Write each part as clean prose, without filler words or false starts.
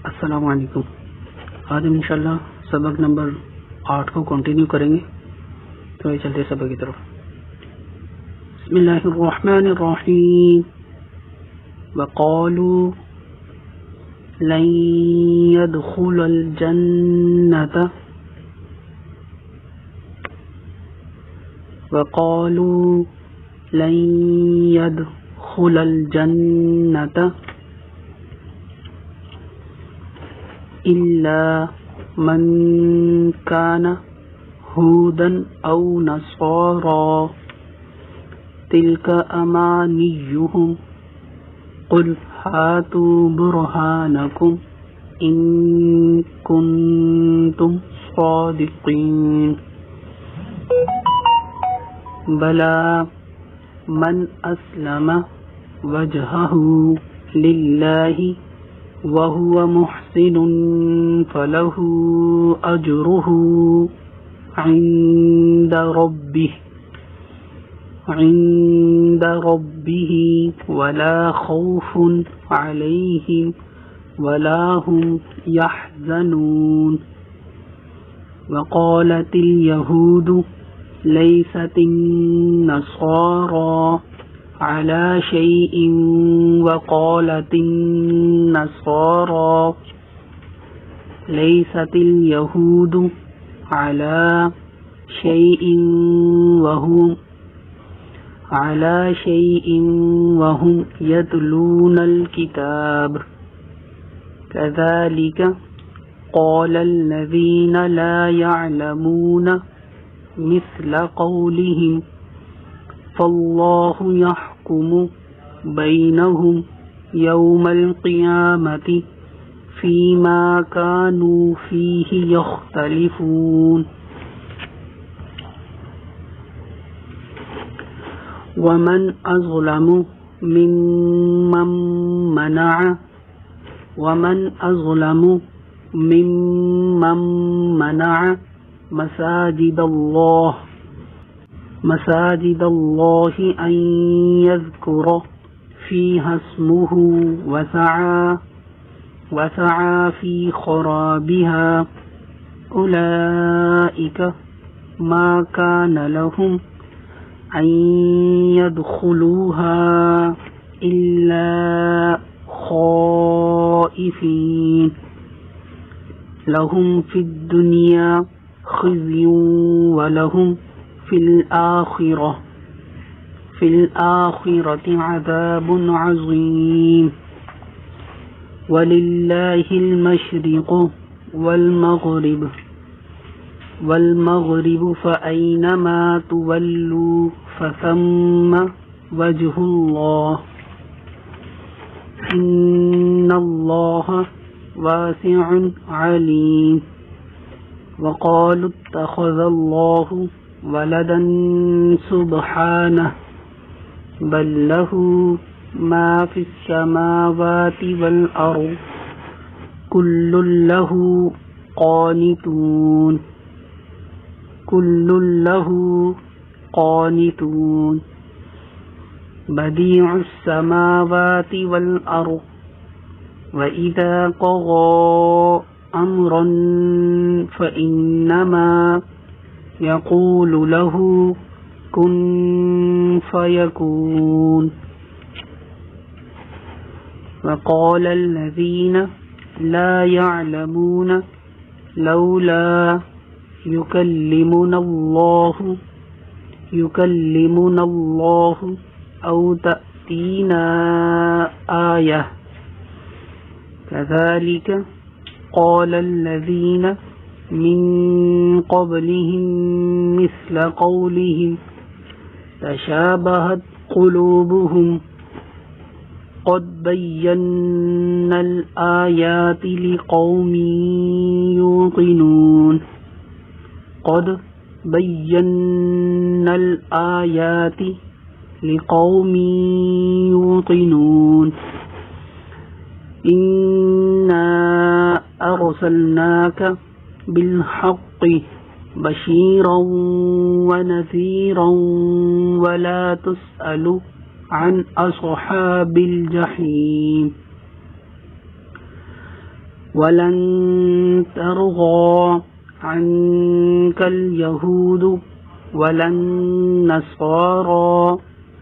السلام علیکم. آج ہم انشاءاللہ سبق نمبر 8 کو کنٹینیو کریں گے. تو چلتے سبق کی طرف. بسم اللہ الرحمن الرحیم. وقالوا لن يدخل الجنة وقالوا لن يدخل الجنة إلا من كان هودا أو نصارى تلك أمانيهم قل هاتوا برهانكم إن كنتم صادقين بلى من أسلم وجهه لله وهو محسن فله أجره عند ربه ولا خوف عليهم ولا هم يحزنون. وقالت اليهود ليست النصارى على شيء وقالت النصارى ليست اليهود على شيء وهم يتلون الكتاب كذلك قال الذين لا يعلمون مثل قولهم فالله يحكم بينهم يوم القيامة فيما كانوا فيه يختلفون. ومن أظلم ممن منع مساجد الله أن يذكر فيها اسمه وسعى في خرابها أولئك ما كان لهم أن يدخلوها إلا خائفين لهم في الدنيا خزي ولهم في الآخرة عذاب عظيم. ولله المشرق والمغرب فأينما تولوا فثم وجه الله إن الله واسع عليم. وقالوا اتخذ الله ولدا سبحانه بل له ما في السماوات والأرض كل له قانتون بديع السماوات والأرض وإذا قضى أمرا فإنما يقول له كن فيكون. وقال الذين لا يعلمون لولا يكلمنا الله أو تأتينا آية كذلك قال الذين من قبلهم مثل قولهم تشابهت قلوبهم قد بينا الآيات لقوم يوقنون. إنا أرسلناك بالحق بشيرا ونذيرا ولا تسأل عن أصحاب الجحيم ولن ترضى عنك اليهود ولا النصارى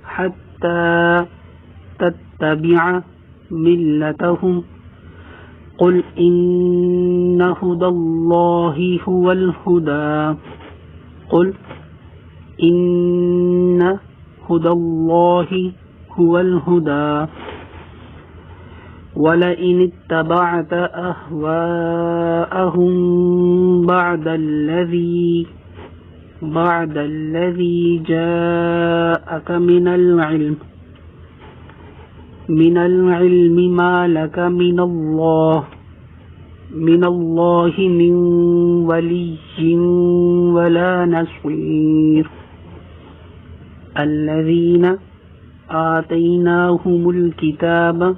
حتى تتبع ملتهم قل إن هدى الله هو الهدى قل إن هدى الله هو الهدى ولئن اتبعت أهواءهم بعد الذي جاءك من العلم ما لك من الله من ولي ولا نصير الذين آتيناهم الكتاب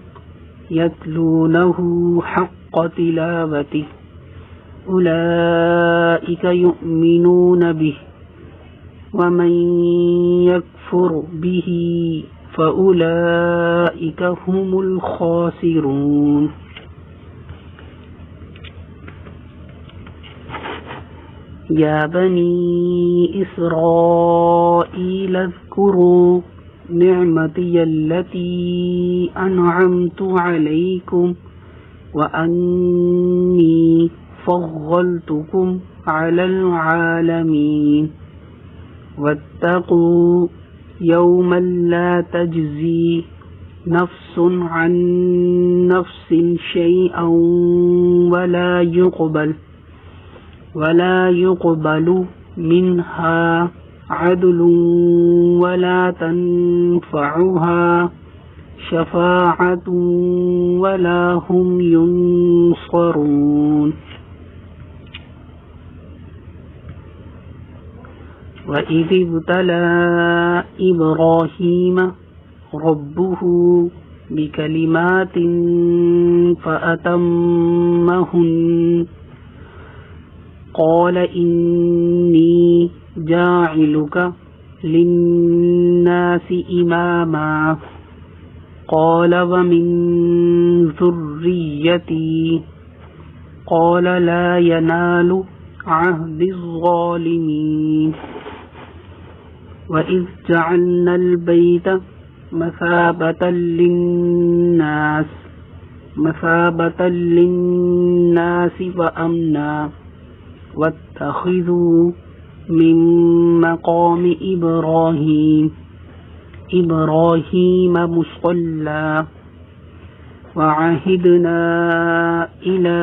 يتلونه حق تلاوته أولئك يؤمنون به ومن يكفر به فأولئك هم الخاسرون يا بني إسرائيل اذكروا نعمتي التي أنعمت عليكم وأني فضلتكم على العالمين واتقوا يوما لا تجزي نفس عن نفس شيئا ولا يقبل منها عدل ولا تنفعها شفاعة ولا هم ينصرون وإذ ابتلى إبراهيم ربه بكلمات فأتمهن قال إني جاعلك للناس إماما قال ومن ذريتي قال لا ينال عهد الظالمين وإذ جعلنا البيت مثابة للناس وأمنا واتخذوا من مقام إبراهيم مصلى وعهدنا إلى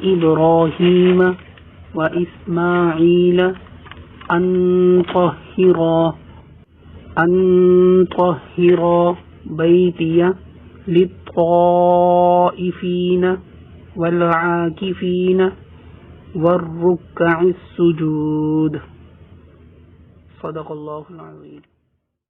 إبراهيم وإسماعيل أن طهرا بيتي للطائفين والعاكفين والركع السجود صدق الله العظيم.